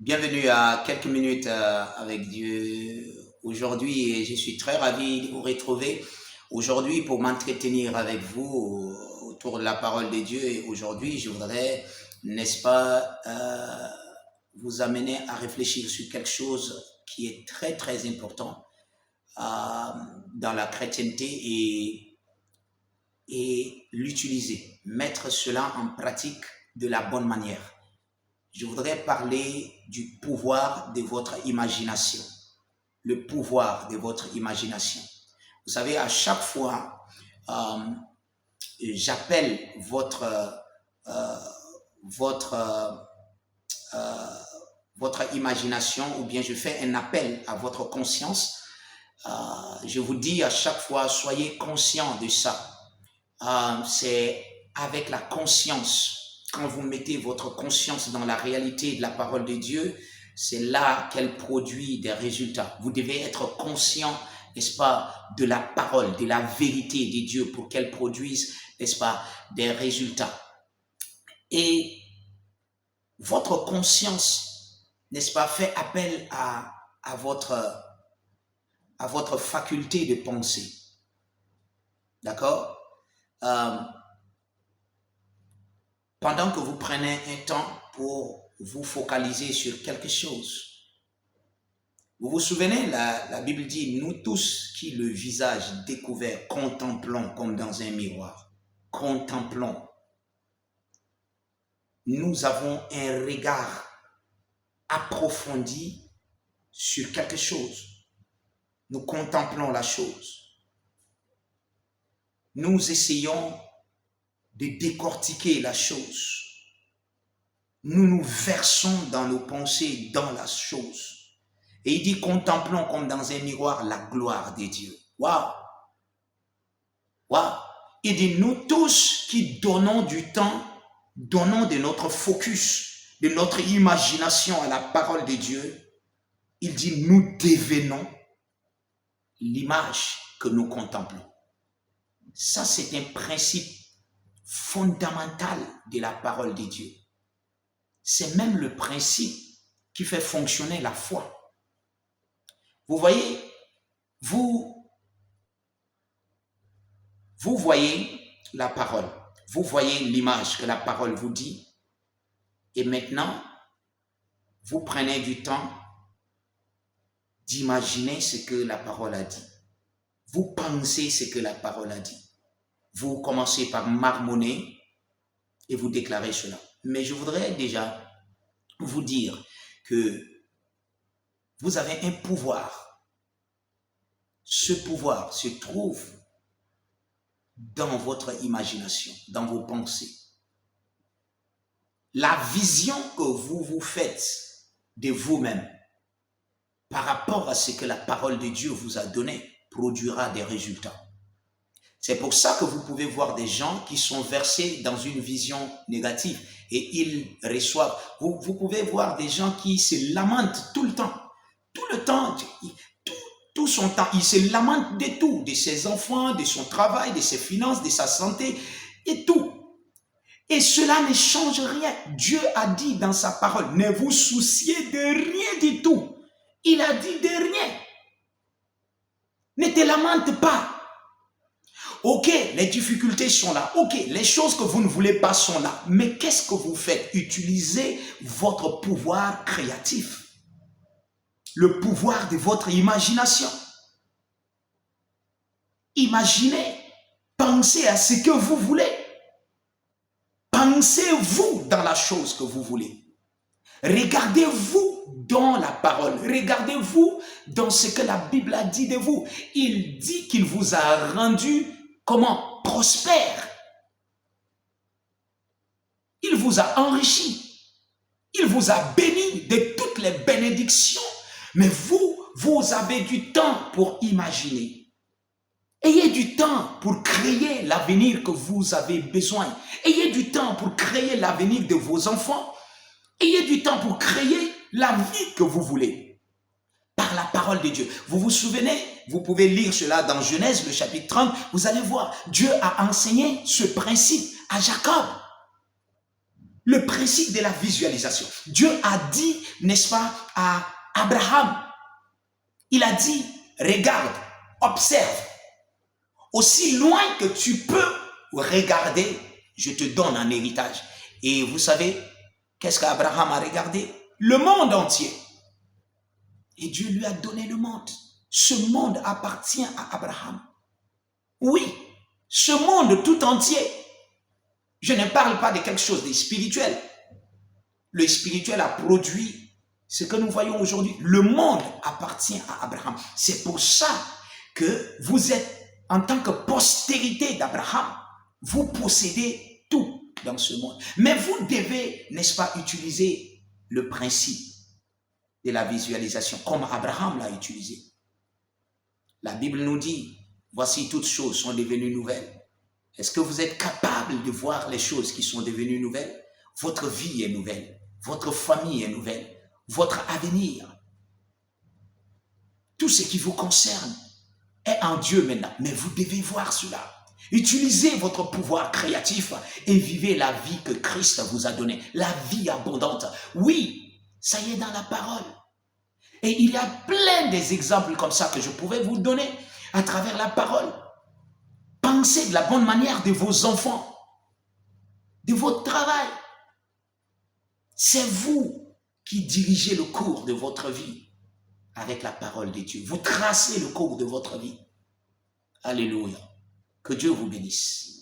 Bienvenue à quelques minutes avec Dieu aujourd'hui et je suis très ravi de vous retrouver aujourd'hui pour m'entretenir avec vous autour de la parole de Dieu. Et aujourd'hui, je voudrais, n'est-ce pas, vous amener à réfléchir sur quelque chose qui est très très important euh, dans la chrétienté et l'utiliser, mettre cela en pratique de la bonne manière. Je voudrais parler du pouvoir de votre imagination. Le pouvoir de votre imagination. Vous savez, à chaque fois, euh, j'appelle euh, votre, euh, votre imagination ou bien je fais un appel à votre conscience. Je vous dis à chaque fois, soyez conscient de ça. C'est avec la conscience, quand vous mettez votre conscience dans la réalité de la parole de Dieu, c'est là qu'elle produit des résultats. Vous devez être conscient, n'est-ce pas, de la parole, de la vérité de Dieu pour qu'elle produise, n'est-ce pas, des résultats. Et votre conscience, n'est-ce pas, fait appel à votre faculté de penser. D'accord? euh, Pendant que vous prenez un temps pour vous focaliser sur quelque chose. Vous vous souvenez, la Bible dit, nous tous qui le visage découvert contemplons comme dans un miroir. Contemplons. Nous avons un regard approfondi sur quelque chose. Nous contemplons la chose. Nous essayons de décortiquer la chose. Nous nous versons dans nos pensées, dans la chose. Et il dit, contemplons comme dans un miroir la gloire de Dieu. Waouh! Waouh! Il dit, nous tous qui donnons du temps, donnons de notre focus, de notre imagination à la parole de Dieu, il dit, nous devenons l'image que nous contemplons. Ça, c'est un principe fondamental de la parole de Dieu. C'est même le principe qui fait fonctionner la foi. Vous voyez, vous voyez la parole, vous voyez l'image que la parole vous dit, et maintenant, vous prenez du temps d'imaginer ce que la parole a dit. Vous pensez ce que la parole a dit. Vous commencez par marmonner et vous déclarez cela. Mais je voudrais déjà vous dire que vous avez un pouvoir. Ce pouvoir se trouve dans votre imagination, dans vos pensées. La vision que vous vous faites de vous-même par rapport à ce que la parole de Dieu vous a donné produira des résultats. C'est pour ça que vous pouvez voir des gens qui sont versés dans une vision négative et ils reçoivent. Vous pouvez voir des gens qui se lamentent tout le temps. Tout le temps, tout son temps, il se lamente de tout, de ses enfants, de son travail, de ses finances, de sa santé et tout. Et cela ne change rien. Dieu a dit dans sa parole, ne vous souciez de rien du tout. Il a dit de rien. Ne te lamente pas. Ok, les difficultés sont là. Ok, les choses que vous ne voulez pas sont là. Mais qu'est-ce que vous faites? Utilisez votre pouvoir créatif. Le pouvoir de votre imagination. Imaginez, pensez à ce que vous voulez. Pensez-vous dans la chose que vous voulez. Regardez-vous dans la parole. Regardez-vous dans ce que la Bible a dit de vous. Il dit qu'il vous a rendu, comment? Prospère. Il vous a enrichi. Il vous a béni de toutes les bénédictions. Mais vous avez du temps pour imaginer. Ayez du temps pour créer l'avenir que vous avez besoin. Ayez du temps pour créer l'avenir de vos enfants. Ayez du temps pour créer la vie que vous voulez. Par la parole de Dieu. Vous vous souvenez, vous pouvez lire cela dans Genèse, le chapitre 30. Vous allez voir, Dieu a enseigné ce principe à Jacob. Le principe de la visualisation. Dieu a dit, n'est-ce pas, à Abraham, il a dit, regarde, observe, aussi loin que tu peux regarder, je te donne un héritage. Et vous savez, qu'est-ce qu'Abraham a regardé? Le monde entier. Et Dieu lui a donné le monde. Ce monde appartient à Abraham. Oui, ce monde tout entier. Je ne parle pas de quelque chose de spirituel. Le spirituel a produit ce que nous voyons aujourd'hui. Le monde appartient à Abraham. C'est pour ça que vous êtes, en tant que postérité d'Abraham, vous possédez tout dans ce monde. Mais vous devez, n'est-ce pas, utiliser le principe de la visualisation comme Abraham l'a utilisé. La Bible nous dit, voici toutes choses sont devenues nouvelles. Est-ce que vous êtes capable de voir les choses qui sont devenues nouvelles? Votre vie est nouvelle, votre famille est nouvelle, votre avenir, tout ce qui vous concerne est en Dieu maintenant. Mais vous devez voir cela. Utilisez votre pouvoir créatif et vivez la vie que Christ vous a donnée, la vie abondante. Oui, ça y est dans la parole. Et il y a plein d'exemples comme ça que je pouvais vous donner à travers la parole. Pensez de la bonne manière de vos enfants, de votre travail. C'est vous qui dirigez le cours de votre vie avec la parole de Dieu. Vous tracez le cours de votre vie. Alléluia. Que Dieu vous bénisse.